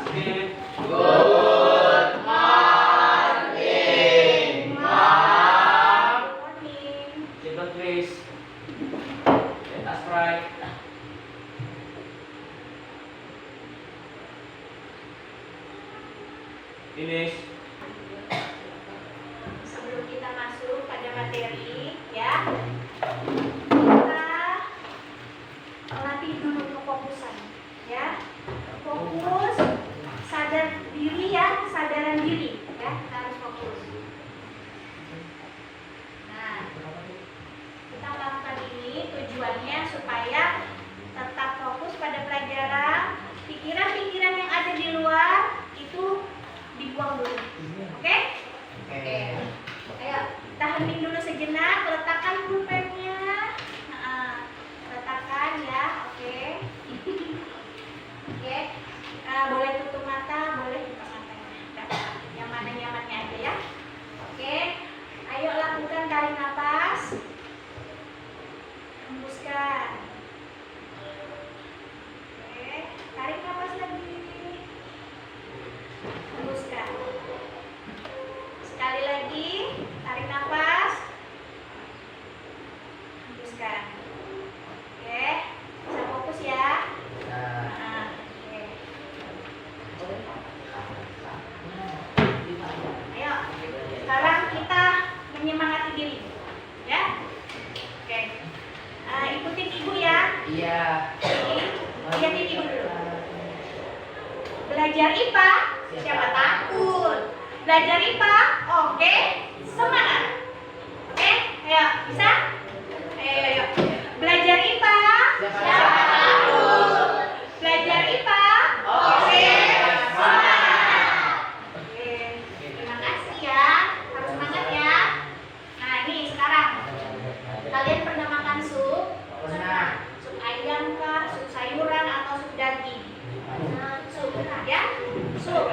Good morning, Mom. Sit down, please. Let us write. Finish. Sebelum kita masuk pada materi, ya, kita latih dulu kefokusan, ya. Fokus, sadar diri, ya, kesadaran diri, ya. Kita harus fokus. Nah, kita melakukan ini tujuannya supaya tetap fokus pada pelajaran. Pikiran-pikiran yang ada di luar itu dibuang dulu. Oke? Oke. Ayo, kita hening dulu sejenak, letakkan pulpennya. Letakkan ya, oke. Oke. Boleh tutup mata, boleh buka matanya. Yang mana nyamannya aja ya. Oke. Ayo lakukan tarik nafas. Hembuskan. Oke, tarik nafas lagi. Hembuskan. Sekali lagi, tarik nafas. Hembuskan. Oke, bisa fokus ya. Nah, oke. Ayo, sekarang kita menyemangati diri, ya. Oke. Ikutin ibu ya. Iya. Lihatin ibu dulu. Belajar IPA, siapa takut? Belajar IPA, oke, semangat. Oke, ayo, bisa? Ayo. Belajar IPA, siapa takut? Belajar IPA, oke, semangat. Oke, terima kasih ya. Harus semangat ya. Nah, ini sekarang kalian pernah makan sup? Sup ayam kah, sup sayuran atau sup daging? Sup, ya? Sup.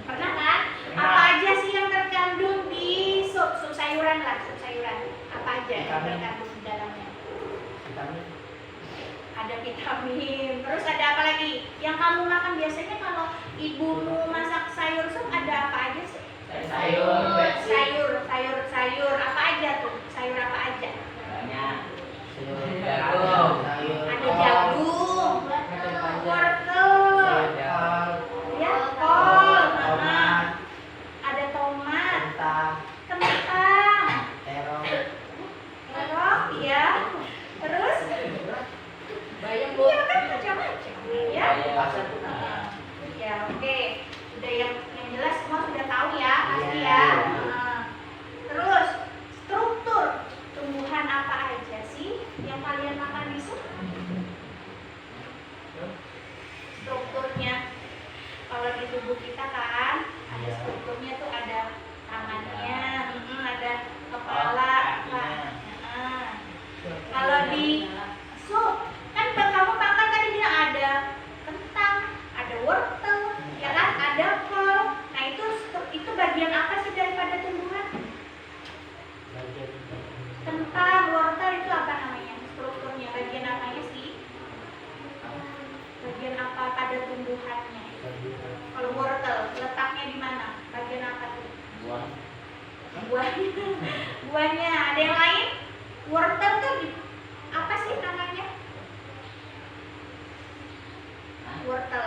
Pernah kan? Apa aja sih yang terkandung di sup? Sup sayuran lah, sup sayuran. Apa aja yang terkandung di dalamnya? Ada vitamin. Terus ada apa lagi? Yang kamu makan biasanya kalau ibumu masak sayur sup ada apa aja sih? Sayur apa aja tuh? Sayur apa aja? Banyak. Ada jagung, wortel, ya, kol, ada tomat, kentang, terong, ya. Terus bayam, iya kan macam-macam, ya. Ya, oke. Udah yang jelas semua sudah tahu ya, pasti ya. Terus struktur tumbuhan apa aja sih yang kalian makan di sup? Strukturnya kalau di tubuh kita kan ada strukturnya tuh, ada tangannya, ada kepala, kalau di sup kan kamu makan tadi bilang ada kentang, ada wortel, ya kan, ada kol. Nah itu bagian apa sih daripada tumbuhan? Kentang, wortel itu apa namanya? Strukturnya bagian apanya sih? Bagian apa pada tumbuhannya? Kalau wortel letaknya di mana? Bagian apa tuh? Buahnya. Ada yang lain? Wortel tuh apa sih namanya? Wortel.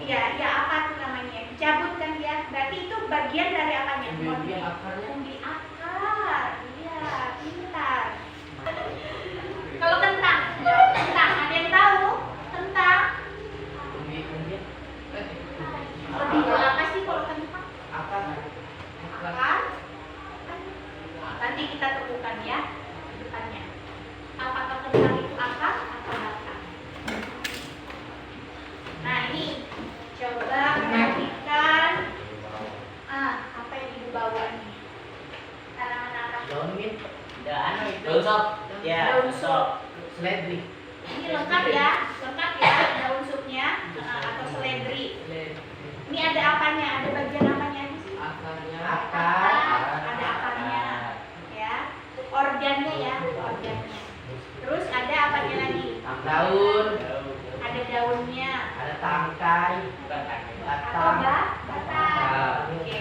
Iya, apa tuh namanya? Dicabut kan dia. Berarti itu bagian dari apanya? Umbi akar. Iya, pintar. Kalau kentang, ada yang tahu? Kentang. Lebih ke apa sih kalau kentang? Akar. Nanti kita temukan ya depannya. Apakah kentang itu akar atau batang? Nah, ini coba perhatikan apa yang ibu bawa ini. Atau batang. Oke.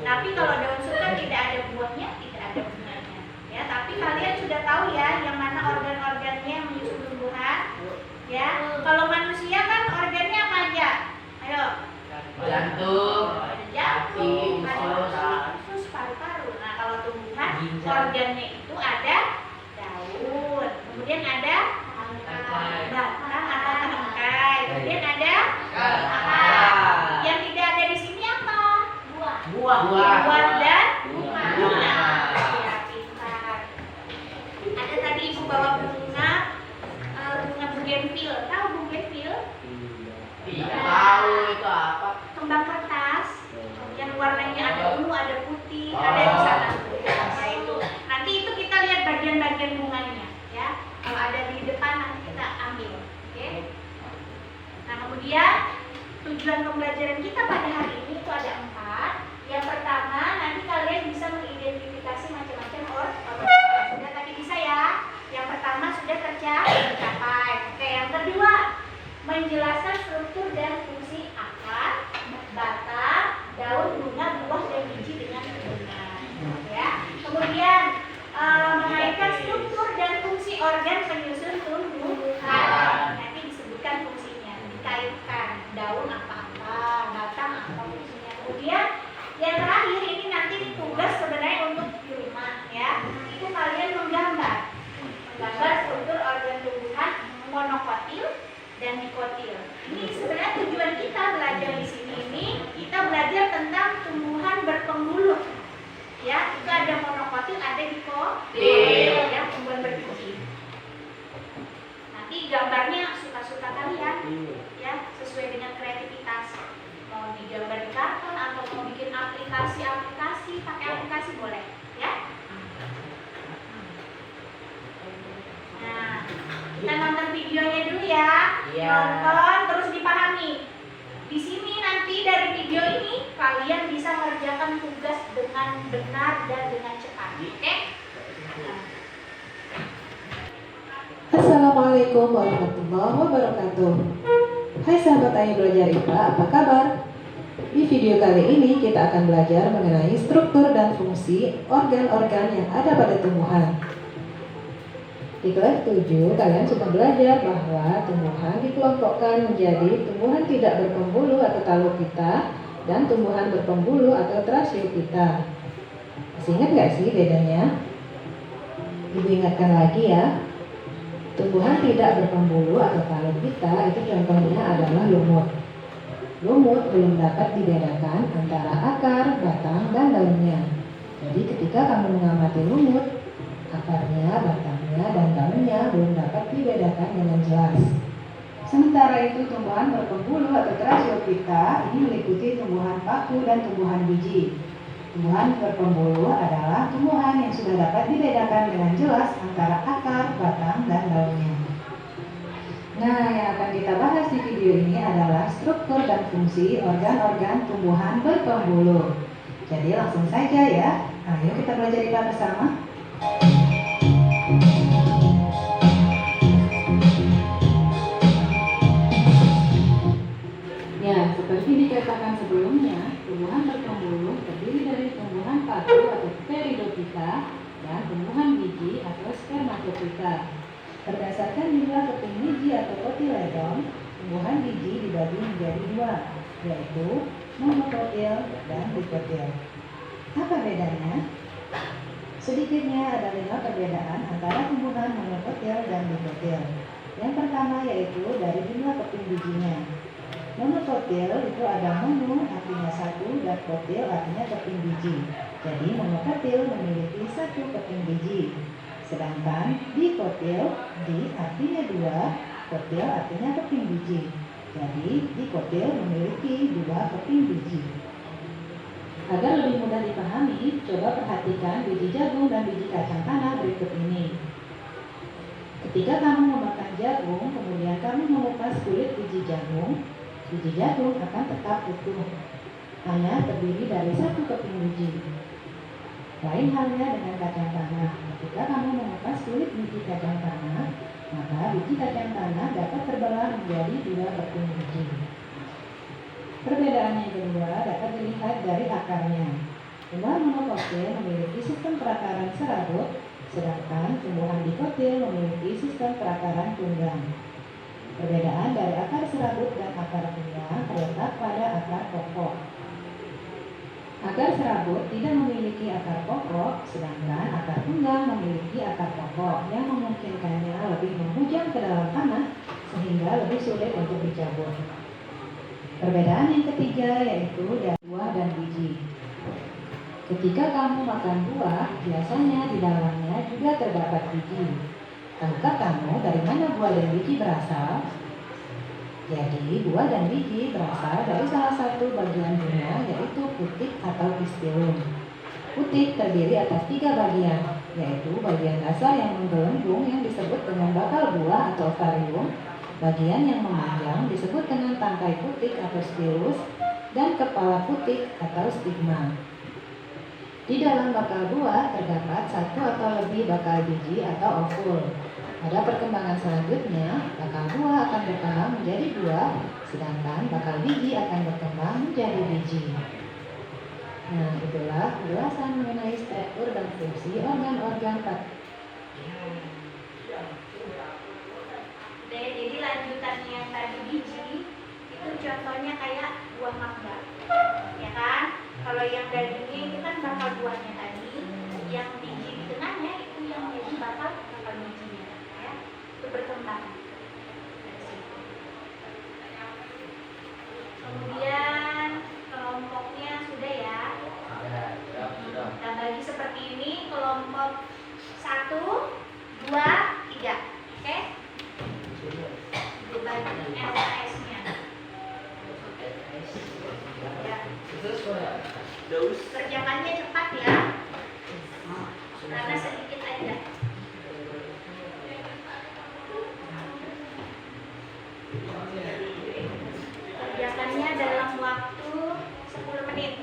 Tapi kalau daun suka tidak ada buahnya, tidak ada bunganya. Ya, tapi kalian sudah tahu ya yang mana organ-organnya yang menyusun tumbuhan. Ya, kalau manusia kan organnya apa aja? Ayo. Jantung, Jantung, hati, ada usus, paru-paru. Nah, kalau tumbuhan organnya itu ada daun, kemudian ada batang atau tangkai, kemudian ada akar. Yang tidak ada di sini apa? buah. Buah dan bunga. Ya, pintar. Ada tadi ibu bawa bunga bugenvil. Tahu bugenvil? Tidak tahu itu apa. Kembang kertas yang warnanya ada ungu, ada putih, ada di sana. Nah, itu. Nanti itu kita lihat bagian-bagian bunganya, ya. Kalau ada di depan nanti kita ambil, oke? Nah, kemudian tujuan pembelajaran kita pada hari ini itu ada 4. Yang pertama, nanti kalian bisa mengidentifikasi macam-macam organ. Sudah tadi bisa ya. Yang pertama sudah tercapai. Oke, yang kedua, menjelaskan struktur dan fungsi akar, batang, daun, bunga, buah, dan biji dengan benar. Ya. Kemudian mengaitkan struktur dan fungsi organ penyusun tumbuhan. Nanti disebutkan fungsinya, dikaitkan daun apa-apa, batang apa fungsinya. Kemudian yang terakhir ini nanti tugas sebenarnya untuk di rumah ya. Itu kalian menggambar struktur organ tumbuhan monokotil dan dikotil. Ini sebenarnya tujuan kita belajar di sini ini kita belajar tentang tumbuhan berpenghulu. Ya, itu ada monokotil, ada dikotil, ya, tumbuhan berbiji. Nanti gambarnya suka-suka kalian, ya, sesuai dengan kreativitas. Mau digambar di karton atau mau bikin aplikasi, pakai aplikasi boleh, ya. Nah, kita nonton videonya dulu ya. Iya. Nonton terus dipahami. Di sini nanti dari video ini kalian bisa mengerjakan tugas dengan benar dan dengan cepat. Oke? Nah. Assalamualaikum warahmatullahi wabarakatuh. Hai sahabat Ayo Belajar IPA, apa kabar? Di video kali ini kita akan belajar mengenai struktur dan fungsi organ-organ yang ada pada tumbuhan. Di kelas 7, kalian sudah belajar bahwa tumbuhan dikelompokkan menjadi tumbuhan tidak berpembuluh atau talopita dan tumbuhan berpembuluh atau trasiopita. Masih ingat nggak sih bedanya? Ibu ingatkan lagi ya. Tumbuhan tidak berpembuluh atau talopita itu contohnya adalah lumut. Lumut belum dapat dibedakan antara akar, batang, dan daunnya. Jadi ketika kamu mengamati lumut, akarnya, batangnya, dan daunnya belum dapat dibedakan dengan jelas. Sementara itu tumbuhan berpembuluh atau trasiopita ini meliputi tumbuhan paku dan tumbuhan biji. Tumbuhan berpembuluh adalah tumbuhan yang sudah dapat dibedakan dengan jelas antara akar, batang, dan daunnya. Nah, yang akan kita bahas di video ini adalah struktur dan fungsi organ-organ tumbuhan berpembuluh. Jadi langsung saja ya. Ayo kita belajar IPA bersama. Ya, seperti dikatakan sebelumnya, tumbuhan berpembuluh terdiri dari tumbuhan paku atau Pteridophyta dan tumbuhan biji atau Spermatophyta. Berdasarkan jumlah keping biji atau kotiledon, tumbuhan biji dibagi menjadi 2, yaitu monokotil dan dikotil. Apa bedanya? Sedikitnya ada 5 perbedaan antara tumbuhan monokotil dan dikotil. Yang pertama yaitu dari jumlah keping bijinya. Monokotil itu ada mono artinya 1 dan kotil artinya keping biji. Jadi monokotil memiliki 1 keping biji. Sedangkan dikotil, di artinya 2, kotil artinya keping biji. Jadi dikotil memiliki 2 keping biji. Agar lebih mudah dipahami, coba perhatikan biji jagung dan biji kacang tanah berikut ini. Ketika kamu memakan jagung, kemudian kamu mengupas kulit biji jagung akan tetap utuh, hanya terdiri dari 1 keping biji. Lain halnya dengan kacang tanah. Ketika kamu mengupas kulit biji kacang tanah, maka biji kacang tanah dapat terbelah menjadi 2 keping biji. Perbedaan yang kedua dapat dilihat dari akarnya. Tumbuhan monokotil memiliki sistem perakaran serabut, sedangkan tumbuhan dikotil memiliki sistem perakaran tunggang. Perbedaan dari akar serabut dan akar tunggang terletak pada akar pokok. Akar serabut tidak memiliki akar pokok, sedangkan akar tunggang memiliki akar pokok yang memungkinkannya lebih menghujam ke dalam tanah sehingga lebih sulit untuk dicabut. Perbedaan yang ketiga yaitu dari buah dan biji. Ketika kamu makan buah, biasanya di dalamnya juga terdapat biji. Tahukah kamu dari mana buah dan biji berasal? Jadi, buah dan biji berasal dari salah satu bagian bunga, yaitu putik atau pistilum. Putik terdiri atas 3 bagian, yaitu bagian dasar yang menggelembung yang disebut dengan bakal buah atau ovarium, bagian yang memanjang disebut dengan tangkai putik atau stilus, dan kepala putik atau stigma. Di dalam bakal buah terdapat 1 atau lebih bakal biji atau ovul. Pada perkembangan selanjutnya, bakal buah akan berkembang menjadi buah, sedangkan bakal biji akan berkembang menjadi biji. Nah, itulah ulasan mengenai struktur dan fungsi organ-organ Jadi lanjutannya yang tadi biji, itu contohnya kayak buah mangga, ya kan? Kalau yang dagingnya itu kan bakal buahnya tadi, yang biji di tengahnya itu yang jadi bakal bijinya, ya, itu berkembang. Kemudian kelompoknya sudah ya. Kita bagi seperti ini, kelompok 1, 2, 3, oke? Dibagi LKS-nya. Ya. Kerjakannya cepat ya, karena sedikit aja. Kerjakannya dalam waktu 10 menit.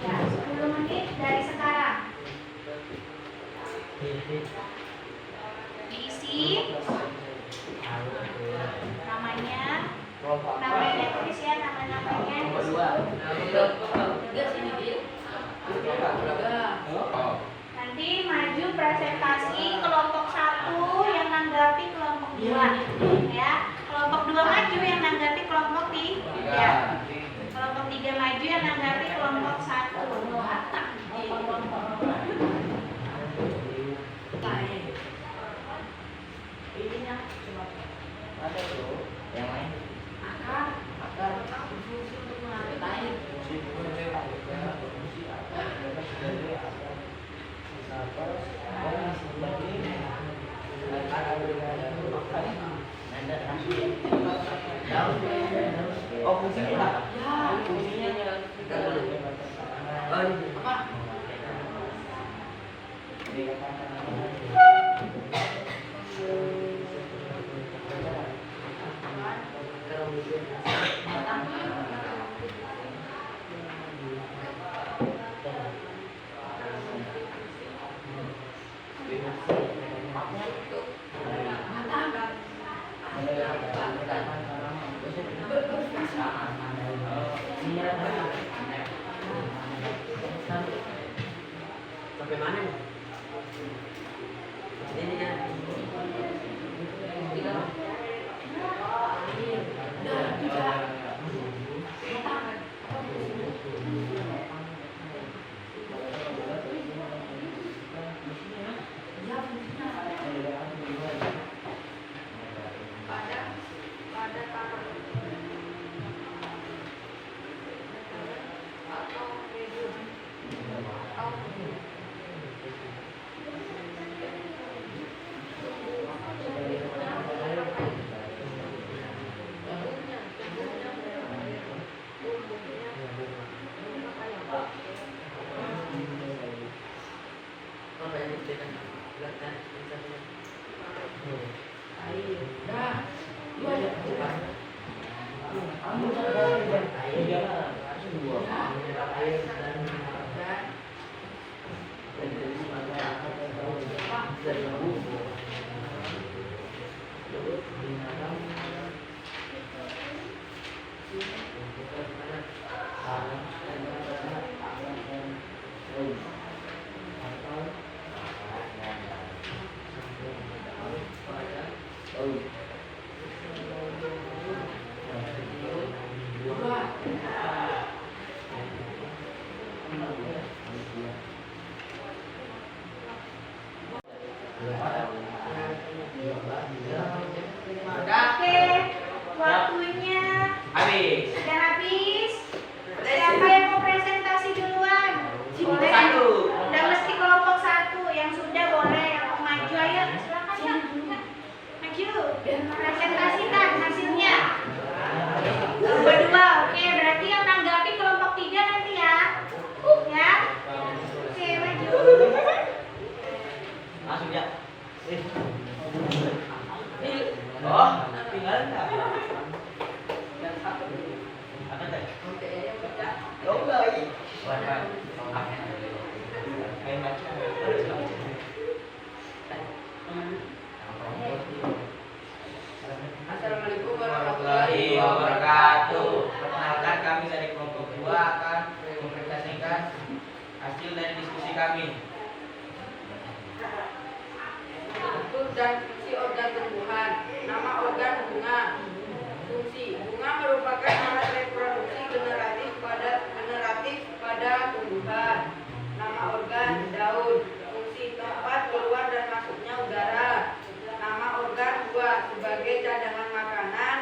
Ya, 10 menit dari sekarang. Diisi namanya tulis ya, nama-namanya. Nanti maju presentasi kelompok 1 yang nanggapi kelompok 2, ya. Kelompok 2 maju yang nanggapi kelompok 3. Kelompok 3 maju yang nanggapi kelompok 1. Ada tuh yang lain. Akar fungsi untuk mengambil air. Oh, fungsinya ya, fungsinya apa? Sampai mana nih? Ini kan. Oke, waktunya Habis. sudah habis. Siapa yang mau presentasi duluan? Boleh. Satu. Udah mesti kelompok satu. Yang sudah boleh. Yang mau maju ayo. Silakan ya. Maju. Presentasikan hasilnya. Berdua. Oke, berarti yang nanggapi kelompok 3 nanti ya. Ya. Oke, maju. Langsung ya. Oh, tinggal enggak? Yang satu. Apa tadi? Oh, enggak. Main baca. Assalamualaikum Warahmatullahi wabarakatuh. Perkenalkan, kami dari kelompok 2 akan mempresentasikan hasil dari diskusi kami. Struktur dan fungsi organ tumbuhan. Nama organ bunga. Fungsi bunga merupakan alat reproduksi generatif pada tumbuhan. Nama organ daun. Fungsi tempat keluar dan masuknya udara. Nama organ buah sebagai cadangan makanan.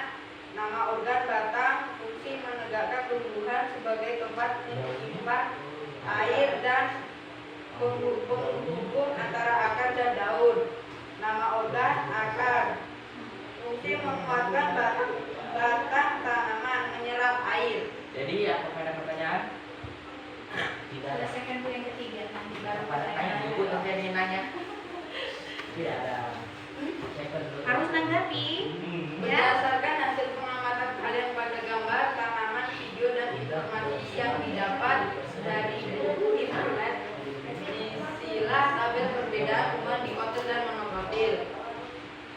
Nama organ batang. Fungsi menegakkan tumbuhan sebagai tempat menyimpan air dan penghubung antara akar dan daun. Nama organ akar. Fungsi menguatkan batang tanaman, menyerap air. Jadi, apakah ada pertanyaan? Tidak ada. Selesaikan dulu yang ketiga. Nanti baru Tanya pertanyaan. ibu nanti ada yang nanya. Tidak ada. Second dulu. Harus nanggapi. Ya. Berdasarkan hasil pengamatan kalian pada gambar, tanaman, video, dan informasi yang didapat dari buku internet, isilah tabel perbedaan hubungan dikotil dan monokotil.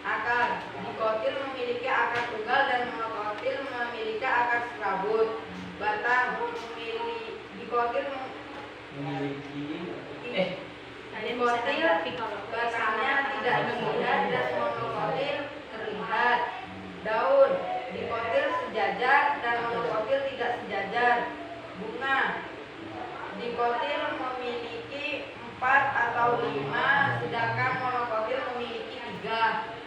Akar. Dikotil memiliki akar tunggal dan monokotil memiliki akar serabut. Batang. Dikotil Memiliki. Kalian bisa dikotil nanggapi kalau batangnya tidak terlihat dan monokotil terlihat. Daun. Dikotil sejajar dan monokotil tidak sejajar. Bunga. Dikotil memiliki 4 atau 5, sedangkan monokotil memiliki 3.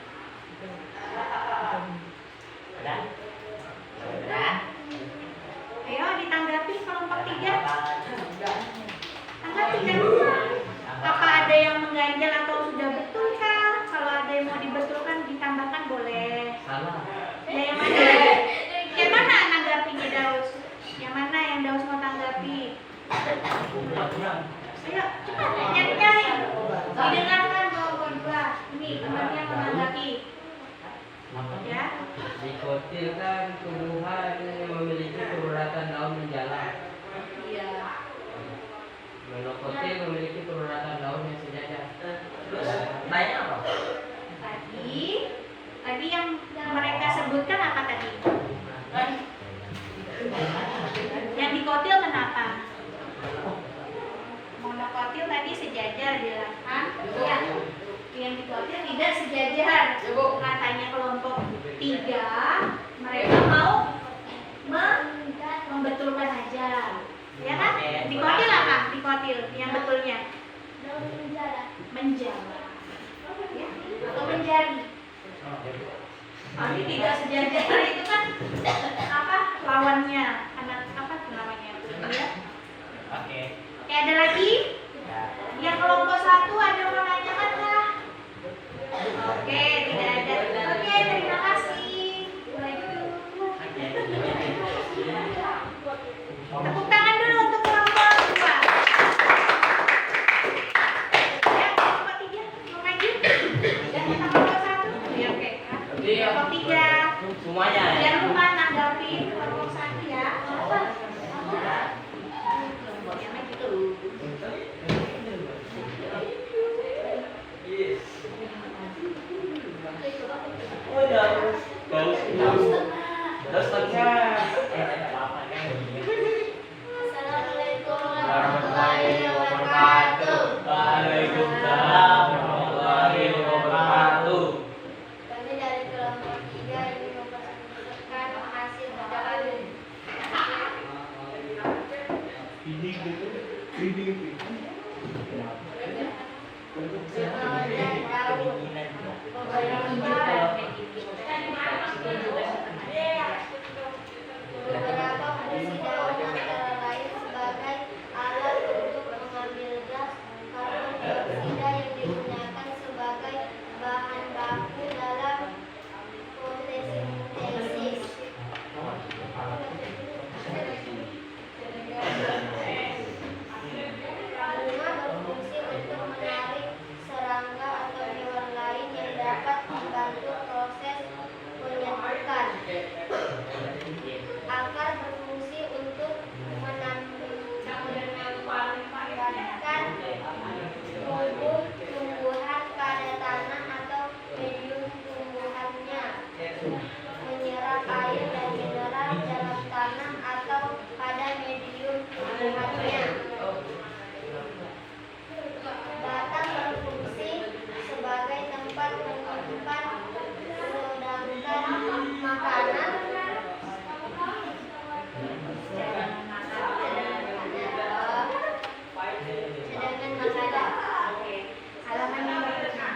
Ada? Ada? ayo ditanggapi kelompok 3. Tanggapi kan? Apa ada yang mengganjal atau sudah betul kah? Kalau ada yang mau dibetulkan ditambahkan boleh. Salah. Ya, yang mana? Yang mana nanggapinya Daus? Yang mana yang Daus mau tanggapi? Kurang. Ayo cepat nyari-nyari. Didengarkan kelompok 2. Ini temannya menanggapi. Ya. Dikotil kan tumbuhan yang memiliki peruratan daun menjalar. Iya. Monokotil memiliki peruratan daun yang sejajar. Terus nanya apa? Tadi yang mereka sebutkan apa tadi? Yang dikotil kenapa? Monokotil tadi sejajar bilang. Ya. Yang dikotil tidak sejajar. Katanya kelompok 3 mereka mau membetulkan aja. Ya kan? Dikotil apa? Dikotil yang betulnya menjala. Ya? Atau menjadi. Ini tidak sejajar itu kan apa lawannya? Apa namanya? Ya? Oke. Oke, ada lagi? Yang kelompok 1 ada yang mau nanyakan kah? Oke, tidak ada. Oke, terima kasih. Mulai dulu. Tepuk tangan dulu untuk kelompok 2. Ya, kelompok 3 mau maju? Dan kelompok 1. Ya, oke. Kelompok 3. Semuanya ya. Jangan lupa tanggapi kelompok 1 ya. Ya, maju dulu. Yes. Oh, Daus. Daus setengah. Assalamualaikum Warahmatullahi wabarakatuh. Waalaikumsalam warahmatullahi wabarakatuh. Kami dari menyerap air dan mineral dalam tanah atau pada medium tumbuhannya. Batang berfungsi sebagai tempat menyimpan makanan halaman yang berikutnya.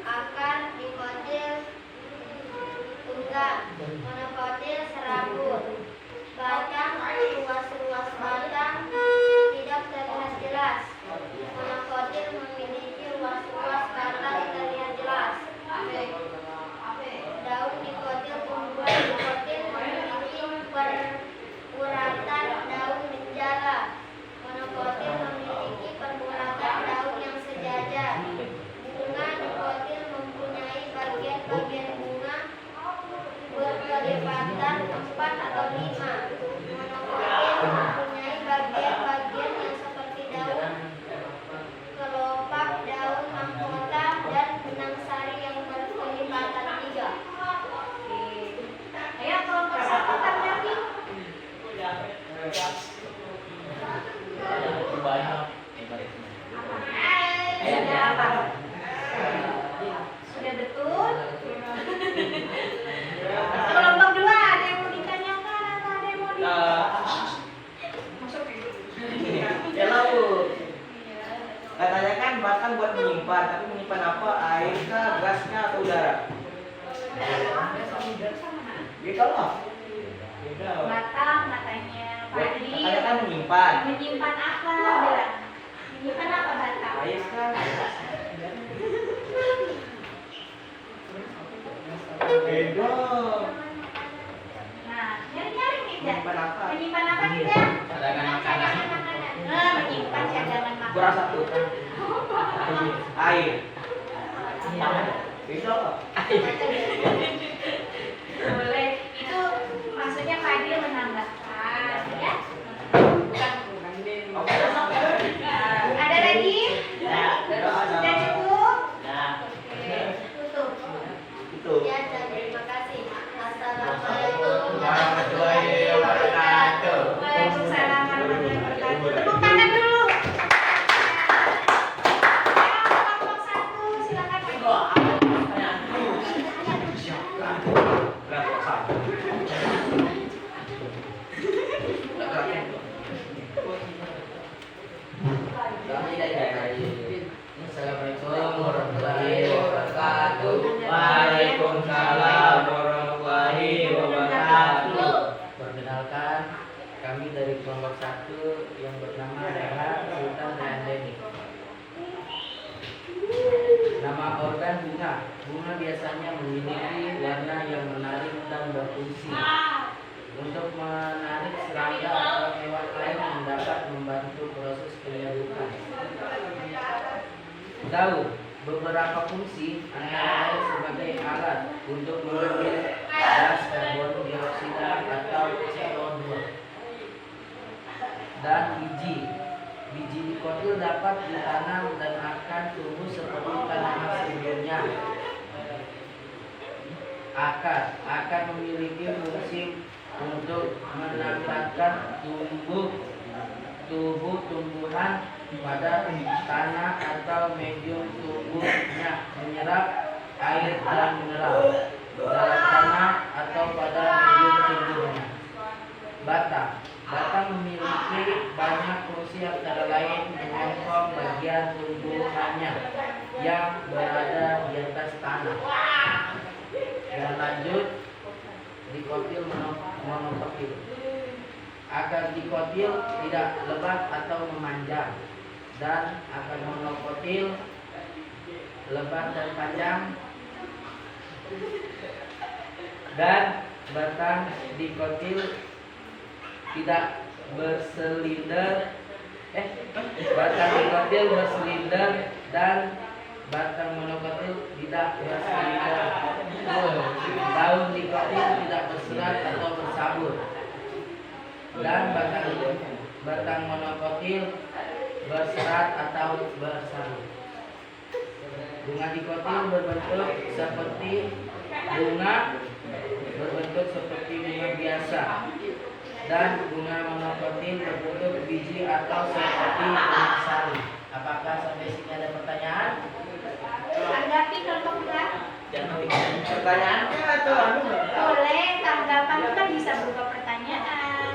Akar dikotil tunggal, monokotil serabut. Batang ruas-ruas batang tidak terlihat jelas. Monokotil memiliki ruas-ruas batang terlihat jelas. Daun dikotil tumbuhan dikotil memiliki peruratan daun menjala. Monokotil memiliki peruratan daun yang sejajar. Bunga dikotil mempunyai bagian-bagian bunga berkelipatan 4 atau 5. Monokotil mempunyai bagian-bagian yang seperti daun kelopak, daun mahkota, dan benang sari yang berkelipatan 3. Ayo kelompok 1 tanggapi. Banyak. Sudah apa? Sudah betul? Kelompok 2 ada yang mau ditanyakan atau ada yang mau Ya lalu. Katanya kan batang buat menyimpan, tapi menyimpan apa? Air kah, gas kah, atau udara? Gitu loh. batang katanya Fadli. Katanya kan menyimpan. Menyimpan apa? Bilang. Menyimpan apa batang? Air kah? Beda. Nah, nyari-nyari nih, Jan. Menyimpan apa? Menyimpan apa nih, Jan? Cadangan makanan. Menyimpan cadangan makanan. Gua rasa tuh. Air. Beda loh. Boleh. Itu maksudnya Fadil menambahkan, ya? Oke. Ada lagi? Sudah cukup? Nah, Oke, tutup. itu. Ya, dan terima kasih. Assalamualaikum Warahmatullahi wabarakatuh. Waalaikumsalam warahmatullahi wabarakatuh. Tepuk tangan dulu. Ayo, kelompok 1, silakan Fadil. Assalamualaikum warahmatullahi wabarakatuh. Waalaikumsalam warahmatullahi wabarakatuh. Perkenalkan, kami dari kelompok 1 yang bernama adalah Sultan Randeni. Nama organ bunga. Bunga biasanya memiliki warna yang menarik dan berfungsi untuk menarik serangga atau hewan lain yang dapat membantu proses penyerukan. Daun beberapa fungsi antara lain sebagai alat untuk mengambil gas karbon dioksida atau CO2 dan biji. Biji dikotil dapat ditanam dan akan tumbuh seperti tanaman sebelumnya. Akar memiliki fungsi untuk menempatkan tumbuhan pada tanah atau medium tumbuhnya, menyerap air dan mineral dalam tanah atau pada medium tumbuhnya. Batang memiliki banyak fungsi antara lain menyokong bagian tumbuhannya yang berada di atas tanah. Dan lanjut, dikotil monokotil. Akar dikotil tidak lebat atau memanjang, dan akar monokotil lebat dan panjang. Dan batang dikotil tidak bersilinder. Batang dikotil bersilinder dan batang monokotil tidak bersilinder. Daun dikotil tidak berserat atau bersabut. dan batang monokotil berserat atau bersarung. Bunga dikotil berbentuk seperti bunga biasa, dan bunga monokotil berbentuk biji atau seperti bunga sari. Apakah sampai sini ada pertanyaan? Tanggapi kelompok A. Pertanyaannya atau Boleh, tanggapan itu kan bisa berupa pertanyaan.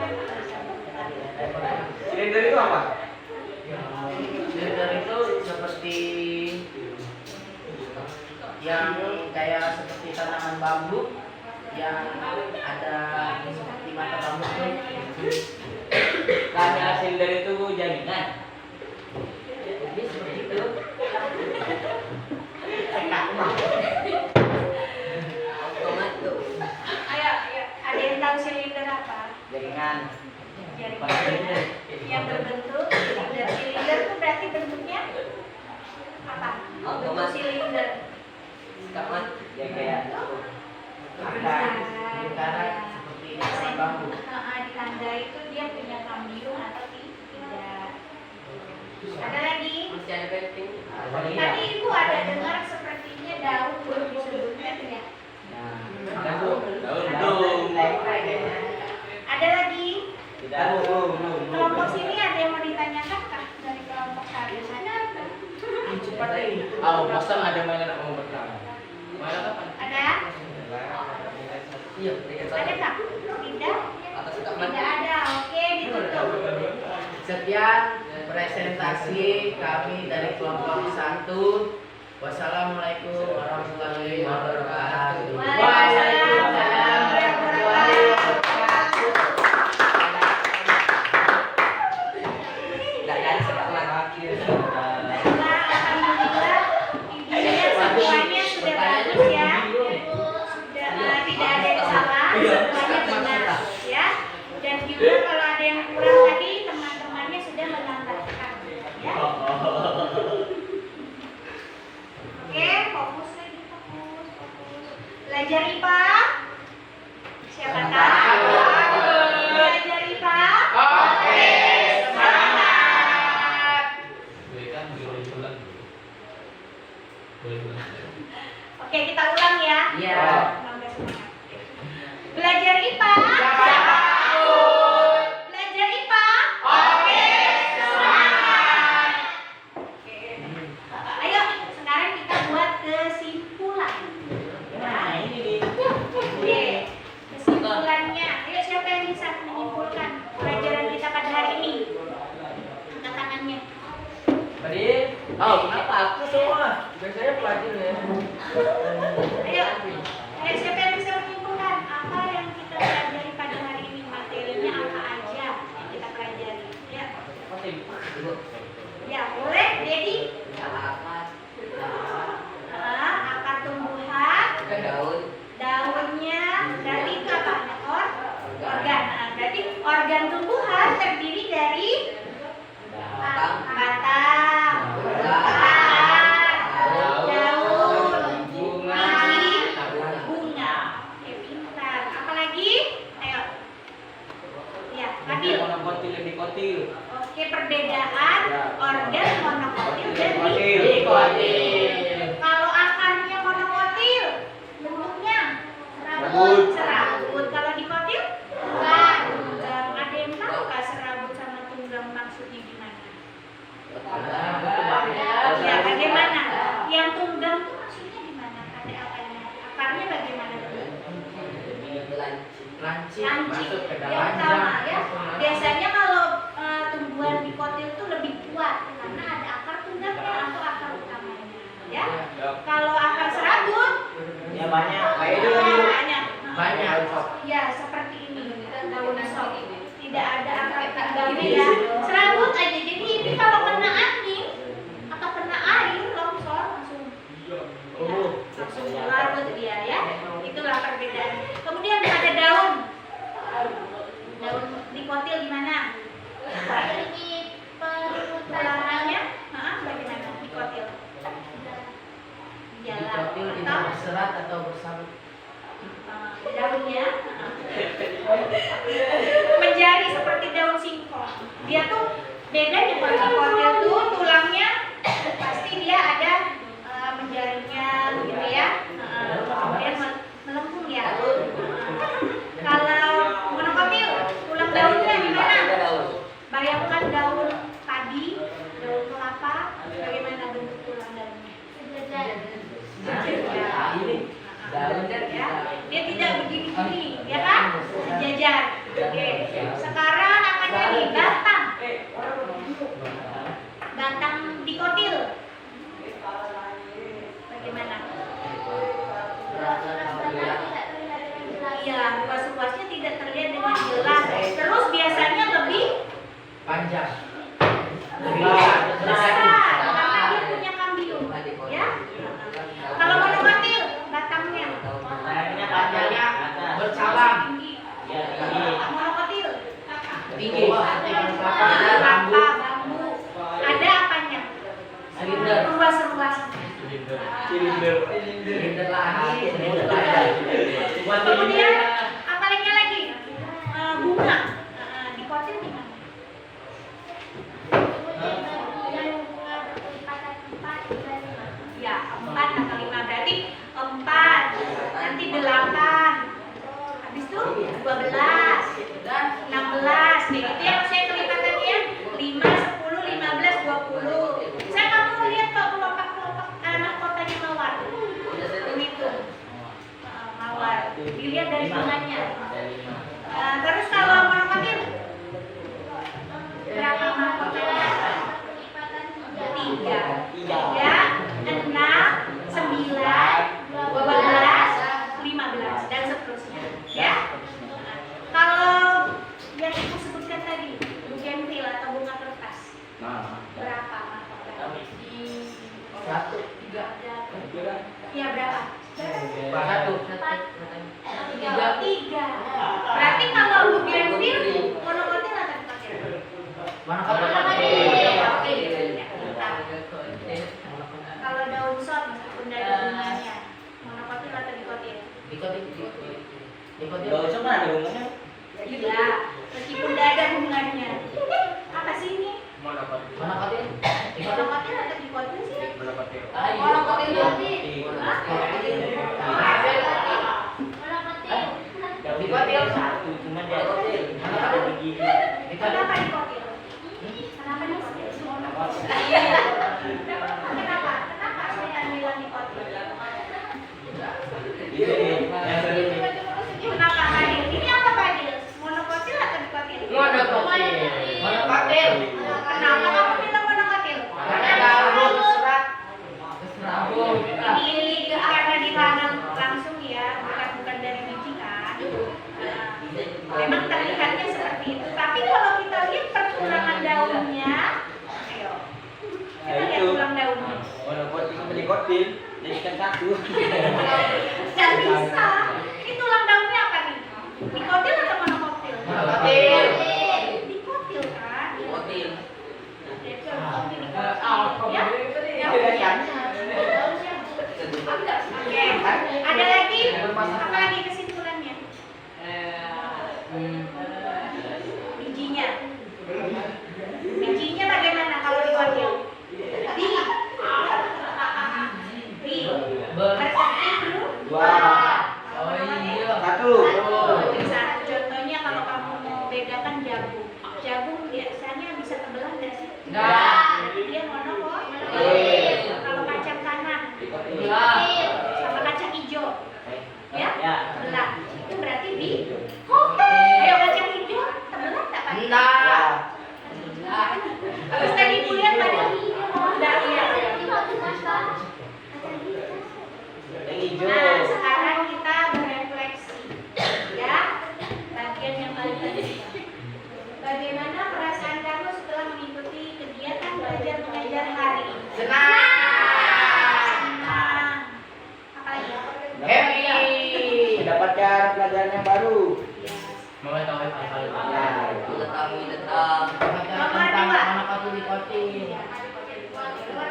Silinder itu apa? Silinder itu seperti yang kayak seperti tanaman bambu yang ada seperti mata bambu tuh. Karena silinder itu jaringan. Jadi seperti itu. Ayo, ada yang tahu silinder apa? Jaringan. Jaringan yang berbentuk silinder. Silinder itu berarti bentuknya apa? Bentuk silinder. Ya kayak lingkaran seperti tanaman bambu. Di tangga itu dia punya kambium atau tidak? Ada lagi? Tadi ibu ada dengar sepertinya daun belum disebutkan ya? Ada lagi? Kelompok sini ada yang mau ditanyakan kah dari kelompok kalian? Cepat ini. Oh, masa ada mainan mau bertanya? Mainan apa? Ada? Iya, Ada kah? Tidak? Tidak ada. Oke, ditutup. Sekian presentasi kami dari kelompok 1. Wassalamualaikum warahmatullahi wabarakatuh. Waalaikumsalam warahmatullahi wabarakatuh. Alhamdulillah, intinya semuanya sudah bagus ya. Sudah tidak ada yang salah, semuanya benar ya. Dan juga kalau ada yang kurang tadi teman-temannya sudah menambahkan ya. Oke, fokus lagi, fokus. Belajar IPA. Siapa tahu? Belajar IPA. Oke, semangat. Oke, kita ulang ya. Iya. Semoga semangat. Belajar IPA. Belajar IPA. Oke, semangat. Oke. Ayo, sekarang kita buat kesimpulan. Nah, oke. Kesimpulannya. Ayo, siapa yang bisa menyimpulkan pelajaran kita pada hari ini? Angkat tangannya. Kenapa aku semua? Biasanya pelajar ya. Ayo, siapa yang bisa menyimpulkan apa yang kita pelajari pada hari ini? Materinya apa aja yang kita pelajari? Ya, ya boleh. Dedi? Akar tumbuhan, daunnya, berarti itu apa? Organ. Berarti organ tumbuhan terdiri dari batang, daun, biji, bunga. Oke, pintar. Apalagi? Ayo. Ya, Fadil. Oke, perbedaan organ monokotil dan dikotil. Kalau akarnya monokotil, bentuknya serabut. Kalau dikotil, tunggang. Ada yang tahu nggak serabut sama tunggang maksudnya gimana? Ya, bagaimana? Yang tunggang itu maksudnya gimana? Ada apanya? Akarnya bagaimana? Lancip masuk ke Yang dalam utama ya. Biasanya kalau tumbuhan dikotil itu lebih kuat karena ada akar tunggangnya atau akar utamanya. Ya. Kalau akar serabut, Ya banyak. banyak. Ya, seperti ini. Daun sop. Tidak ada akar tunggangnya ya. Serabut aja. Jadi ini kalau kena angin atau kena air longsor langsung larut dia ya. Itulah perbedaan. Kemudian ada daun. Daun dikotil gimana? Perlahannya, bagaimana dikotil? Dikotil itu Atau berserat atau bersarung. daunnya menjadi jari seperti daun singkong. Dia tuh bedanya kalau dikotil tuh tulangnya pasti dia ada menjarinya gitu ya. Kemudian melengkung ya. Kalau monokotil tulang daunnya gimana? Bayangkan daun padi, daun kelapa, bagaimana bentuk tulang daunnya? Sejajar ya. Dia tidak begini-begini, ya kan? Sejajar. Oke. Sekarang akan jadi batang. Batang dikotil. Bagaimana? Iya, ruas-ruasnya tidak terlihat dengan jelas. Terus biasanya lebih Panjang. besar karena dia punya kambium, ya. Kalau monokotil batangnya Panjangnya bercabang. monokotil Tinggi. kelapa, bambu. Ada apanya? Silinder. Ruas-ruas. Silinder lagi. Kemudian apa lagi? Bunga. Dikotil gimana? Ya, 4 tambah 5 berarti 4. Nanti 8. Habis itu 12 dan 16. Nih, itu yang saya kelipatannya 5, 10, 15, 20. Saya kamu lihat Pak kelompok-kelompok anak kotanya mawar. Ini tuh. Mawar. Dilihat dari bunganya. Terus kalau monokotil berapa mahkotanya? 3, 6, 9, 12, 15 dan seterusnya. Ya. Kalau yang ibu sebutkan tadi, bugenvil atau bunga kertas, berapa mahkotanya? 1, 3. Ya berapa? 1. 3. Berarti kalau bugenvil monokotil atau dikotil? Kalau daun sot meskipun dari bunganya, monokotil atau dikotil? Daun sama ada bunganya? Iya, meskipun tidak ada bunganya. Apa sih ini? Monokotil. Monokotil atau dikotil sih? Monokotil nanti. Hah? Dikotil 1, cuma dia ada gigi. Kenapa dikotil? Kenapa dikotil? Kenapa? Kenapa saya bilang dikotil? Kenapa Fadil? Ini apa Fadil? Monokotil atau dikotil? Monokotil. Kenapa kamu bilang monokotil? Ini karena ditanam langsung ya, bukan dari biji kan. Memang terlihatnya seperti itu. Tapi kalau kita lihat pertulangan daunnya, ayo, kita lihat tulang daunnya. Jadikan 1. Nggak bisa. Ini tulang daunnya apa nih? Dikotil atau monokotil? Monokotil. Dikotil kan? Dikotil. Ya? Oke. Ada lagi? Apa lagi kesimpulannya? Bijinya. Bijinya bagaimana kalau dikotil? Berarti contohnya kalau kamu mau bedakan jagung. Jagung biasanya bisa tebelan nggak sih? Berarti dia monokotil. Kalau kacang tanah sama kacang hijau, ya, belah. Itu berarti di. Ayo kacang hijau tebelan nggak Pak? Terus tadi ibu lihat pada enggak ya. Nah, sekarang kita berefleksi, ya. Bagian yang paling penting. Bagaimana perasaan kamu setelah mengikuti kegiatan belajar mengajar hari ini? Senang. Apa lagi? Mendapatkan pelajaran yang baru. Nomor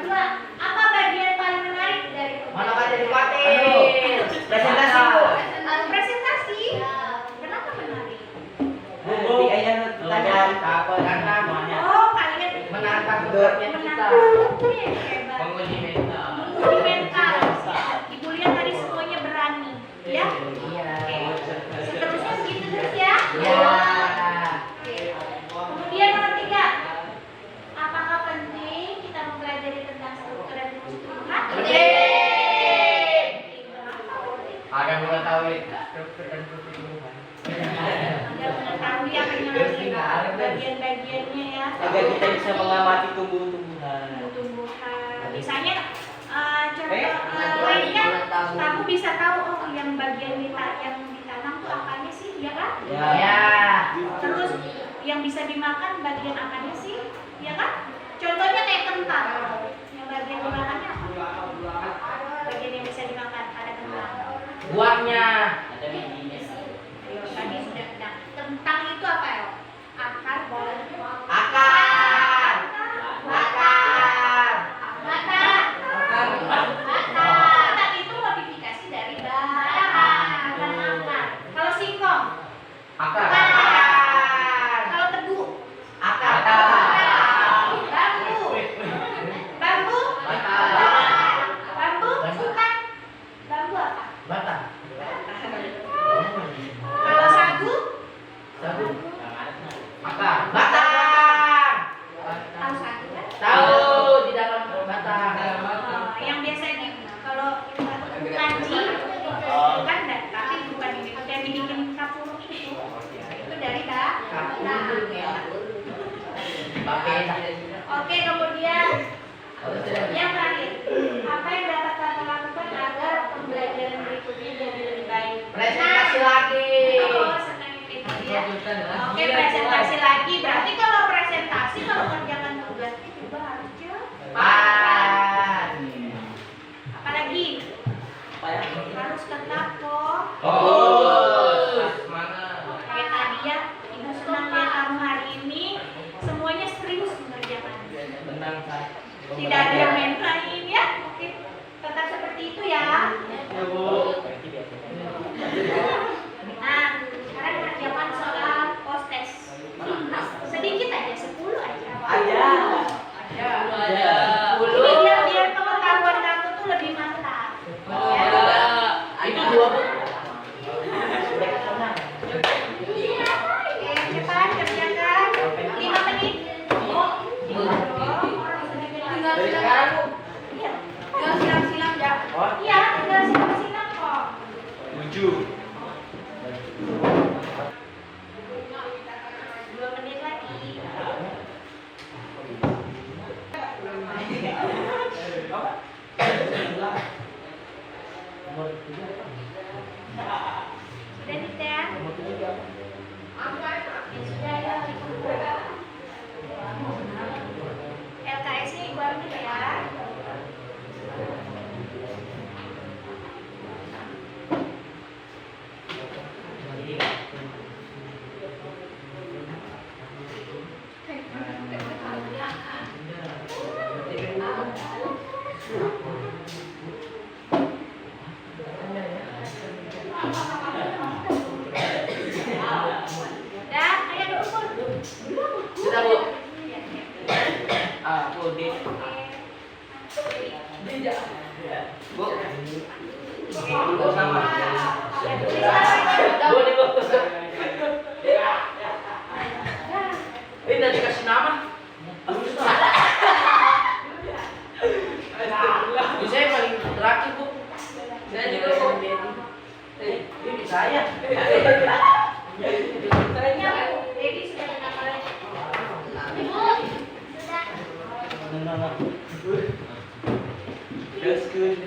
2, apa bagian paling menarik dari Presentasi. presentasi? Kenapa menarik? Oke, hebat. Penguji mental. Menguji mental. Ibu lihat tadi semuanya berani, ya? Iya. Oke. Seterusnya begitu terus ya. Iya. Oke. Kemudian nomor 3. Apakah penting kita mempelajari tentang struktur dan fungsi tubuhan? Penting. Ada mengetahui struktur dan fungsi tubuhan. Anda mengetahui apa yang harus bagian-bagiannya ya. Agar kita bisa mengamati tumbuh-tumbuhan. Tumbuhan. Misalnya contoh lainnya, kamu bisa tahu oh yang bagian yang ditanam tuh apanya sih, ya kan? Ya. Terus yang bisa dimakan bagian apanya sih, ya kan? Contohnya kayak kentang, yang bagian dimakannya apa? Bagian yang bisa dimakan ada kentang. Buahnya. Ada bijinya. Ayo, tadi sudah. Nah, kentang itu apa ya? Akar, buah. Akar. Akar. Batang. Batang itu modifikasi dari batang, bukan akar. Kalau singkong, Akar. kalau tebu, Akar. bambu, bambu, bambu, suka, bambu apa? Batang. Kalau sagu, Sagu. Akar. Batang. tahu sagu kan? Tahu di dalam batang. Yang biasa kalau kanji, bukan tapi bukan ini, yang dibikin kapur itu dari batang. Papeda. Oke, kemudian yang terakhir, apa yang dapat kamu lakukan agar pembelajaran berikutnya jadi lebih baik? Presentasi lagi. Oh, senang itu ya. Oke, presentasi lagi. Berarti kalau presentasi, kalau kerjakan tugasnya juga harus cepat. Apalagi harus tetap kok. Oh, semangat. Kayak tadi ya, ibu senang lihat kamu hari ini semuanya serius mengerjakan. Tenang, Kak. Tidak ada yang main-main ya. Oke, tetap seperti itu ya. Ya, Bu. Nah, sekarang kerjakan soal post-test. Sedikit aja, 10 aja. Ada. Ini biar pengetahuan kamu tuh lebih mantap. Ya. Itu 2, Bu. Oke, cepat kerjakan. 5 menit. Dari sekarang, Bu. Iya. Tinggal silang-silang ya. Oh, Iya, tinggal silang-silang kok. 7. 2 menit lagi. Sudah tidak? Ya sudah ya. LKS-nya ibu ambil ya. Udah, ayo dukun. Sudah, Bu. Ah, Bu, di. Bu. Bu sama. Bu, di, Bu. Ini udah dikasih nama. Bisa yang paling terakhir, Bu. Saya juga mau ini saya. Banyak, Dedi sudah kenapa lagi? Ibu, sudah. That's good.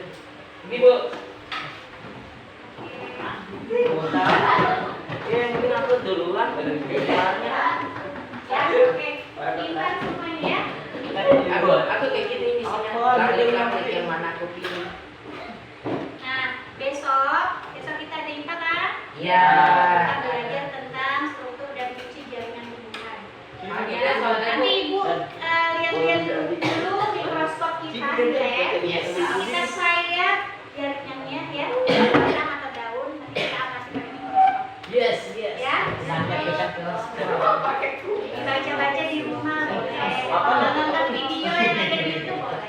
Ini, Bu. Ya, mungkin aku duluan dari depannya. Ya, oke. Pintar semuanya ya. Aku kayak gini isinya. Lalu kamu yang mana aku pilih? Nah, besok kita ada IPA kan? Iya. Kita belajar tentang struktur dan fungsi jaringan tubuhan. Ya, nanti ibu lihat-lihat dulu mikroskop kita ya. Kita saya jaringannya ya, batang atau daun. Nanti kita amati pakai mikroskop. Yes, yes. Ya. Sampai kita Dibaca-baca di rumah boleh. Kalau nonton video yang ada di YouTube boleh.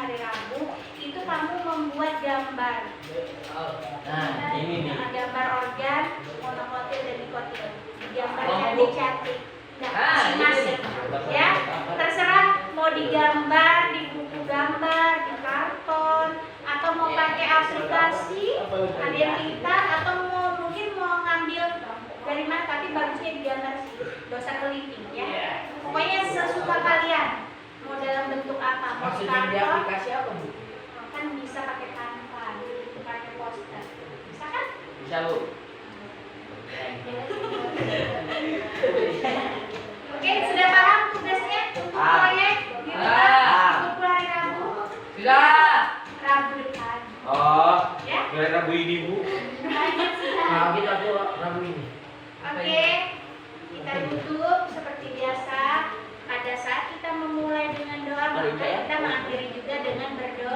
hari Rabu itu kamu membuat gambar. Nah, ini nih. Gambar organ, monokotil dan dikotil. Gambar Oh, cantik-cantik. Nah, Ah, masing-masing. ini. Ya, terserah mau digambar di buku gambar, di karton, atau mau pakai aplikasi, ada yang pintar, atau mungkin mau ngambil dari mana, tapi bagusnya digambar sih, gak usah keliping ya. Pokoknya sesuka kalian. Mau dalam bentuk apa? Mau Maksudnya di karton, aplikasi apa, Bu? kan bisa pakai kanvas, pakai poster, bisa kan? Bisa, Bu. Oke, sudah paham tugasnya untuk proyek di rumah untuk hari Rabu? Sudah. Rabu depan, Oh, ya? kira Rabu ini, Bu. Lanjut sudah. Nah, kita tuh Rabu ini. Oke, kita tutup seperti biasa. Pada saat kita memulai dengan doa, maka kita mengakhiri juga dengan berdoa.